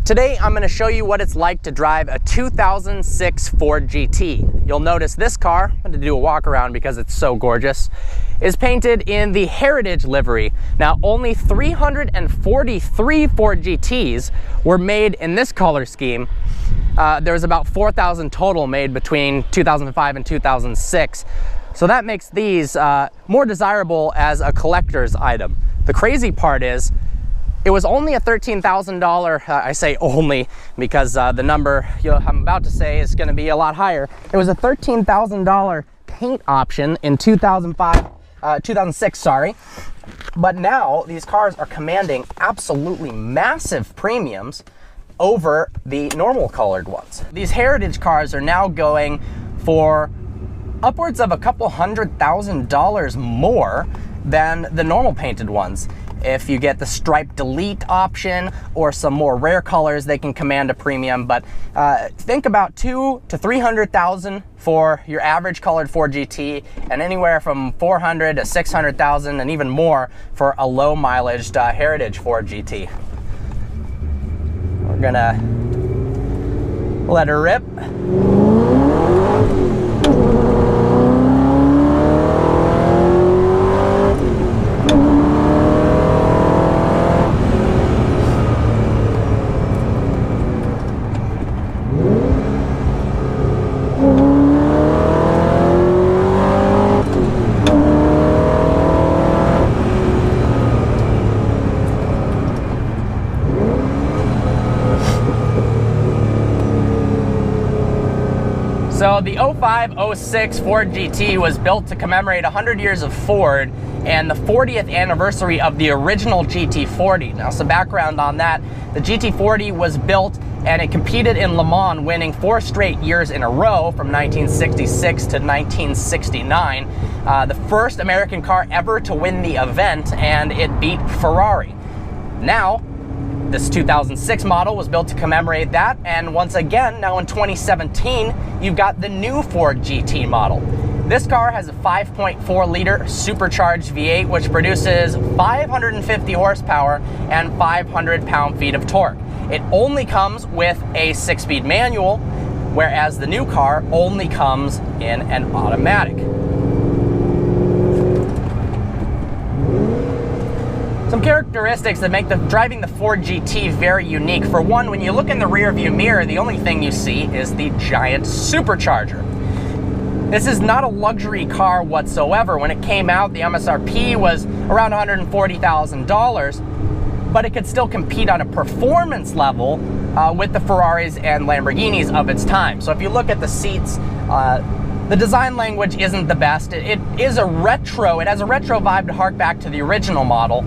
Today, I'm going to show you what it's like to drive a 2006 Ford GT. You'll notice this car, I'm going to do a walk around because it's so gorgeous, is painted in the Heritage livery. Now, only 343 Ford GTs were made in this color scheme. There was about 4,000 total made between 2005 and 2006. So that makes these more desirable as a collector's item. The crazy part is, it was only a $13,000, I say only because the number I'm about to say is going to be a lot higher. It was a $13,000 paint option in 2006, sorry. But now these cars are commanding absolutely massive premiums over the normal colored ones. These Heritage cars are now going for upwards of a couple $100,000 more than the normal painted ones. If you get the stripe delete option or some more rare colors, they can command a premium. But think about $200,000 to $300,000 for your average colored Ford GT, and anywhere from $400,000 to $600,000 and even more for a low mileage Heritage Ford GT. We're gonna let her rip. So the 05-06 Ford GT was built to commemorate 100 years of Ford and the 40th anniversary of the original GT40. Now, some background on that. The GT40 was built and it competed in Le Mans, winning 4 straight years in a row from 1966 to 1969. The first American car ever to win the event, and it beat Ferrari. Now, this 2006 model was built to commemorate that, and once again, now in 2017, you've got the new Ford GT model. This car has a 5.4 liter supercharged V8, which produces 550 horsepower and 500 pound-feet of torque. It only comes with a 6-speed manual, whereas the new car only comes in an automatic. Some characteristics that make driving the Ford GT very unique. For one, when you look in the rear view mirror, the only thing you see is the giant supercharger. This is not a luxury car whatsoever. When it came out, the MSRP was around $140,000, but it could still compete on a performance level with the Ferraris and Lamborghinis of its time. So if you look at the seats, the design language isn't the best. It is a retro, it has a retro vibe to hark back to the original model.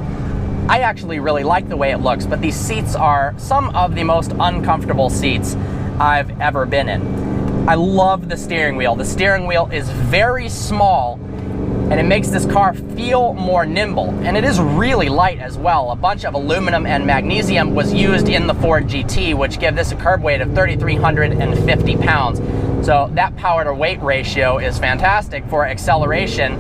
I actually really like the way it looks, but these seats are some of the most uncomfortable seats I've ever been in. I love the steering wheel. The steering wheel is very small, and it makes this car feel more nimble. And it is really light as well. A bunch of aluminum and magnesium was used in the Ford GT, which give this a curb weight of 3,350 pounds. So that power to weight ratio is fantastic for acceleration.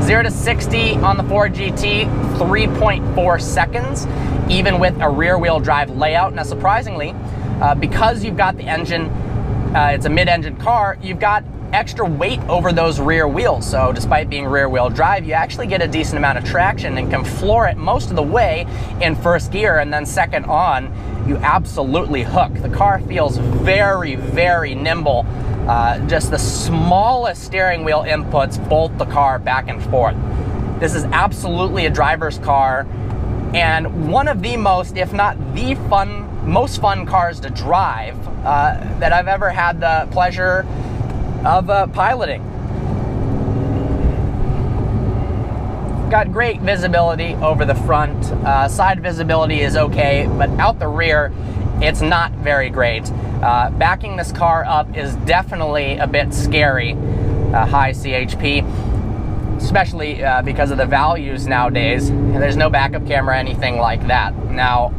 0 to 60 on the Ford GT, 3.4 seconds, even with a rear-wheel drive layout. Now, surprisingly, because you've got the engine, it's a mid-engine car, you've got extra weight over those rear wheels. So despite being rear-wheel drive, you actually get a decent amount of traction and can floor it most of the way in first gear, and then second on, you absolutely hook. The car feels very, very nimble. Just the smallest steering wheel inputs bolt the car back and forth. This is absolutely a driver's car, and one of the most, if not the most fun cars to drive that I've ever had the pleasure of piloting. Got great visibility over the front. Side visibility is okay, but out the rear, it's not very great. Backing this car up is definitely a bit scary, high CHP, especially because of the values nowadays. There's no backup camera, anything like that. Now,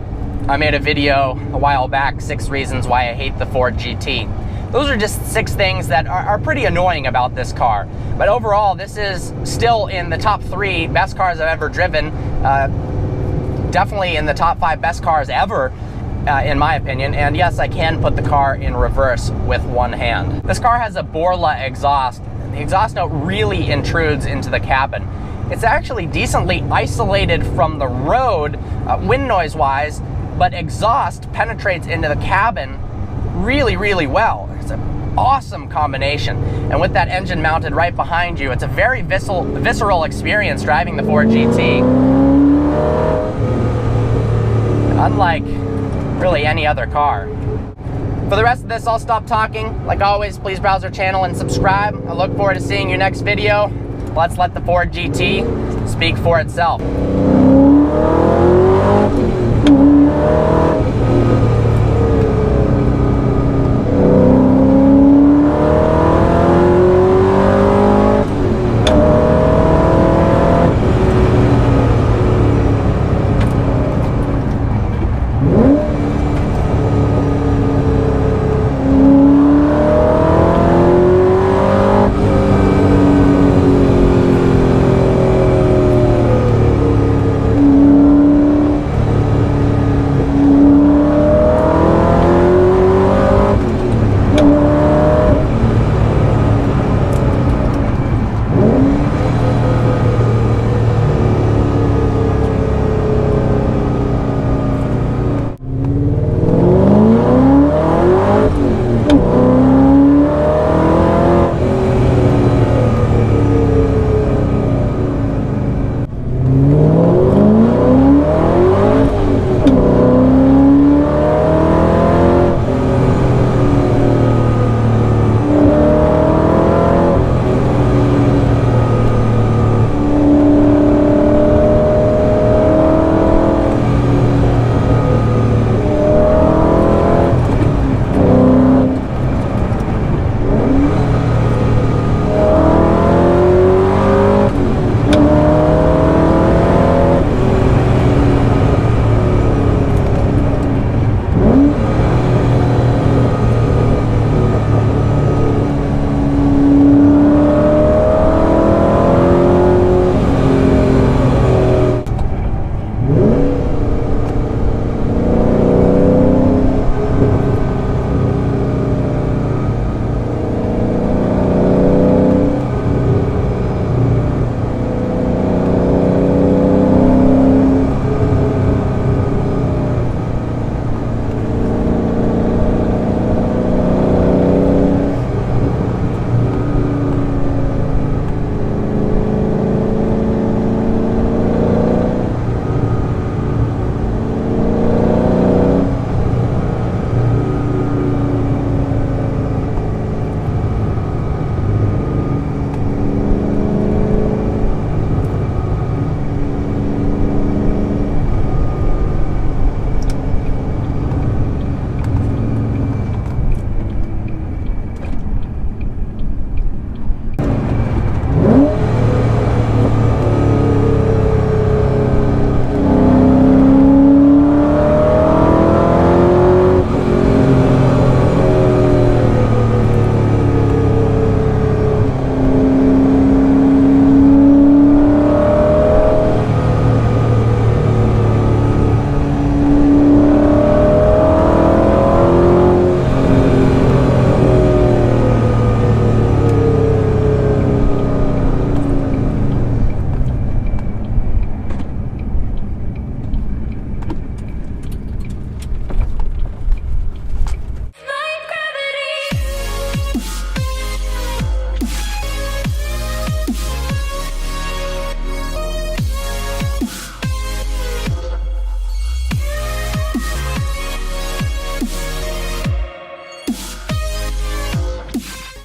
I made a video a while back, 6 reasons why I hate the Ford GT. Those are just 6 things that are pretty annoying about this car. But overall, this is still in the top 3 best cars I've ever driven. Definitely in the top 5 best cars ever, in my opinion. And yes, I can put the car in reverse with one hand. This car has a Borla exhaust. The exhaust note really intrudes into the cabin. It's actually decently isolated from the road, wind noise wise, but exhaust penetrates into the cabin really, really well. It's an awesome combination. And with that engine mounted right behind you, it's a very visceral experience driving the Ford GT. Unlike really any other car. For the rest of this, I'll stop talking. Like always, please browse our channel and subscribe. I look forward to seeing your next video. Let's let the Ford GT speak for itself.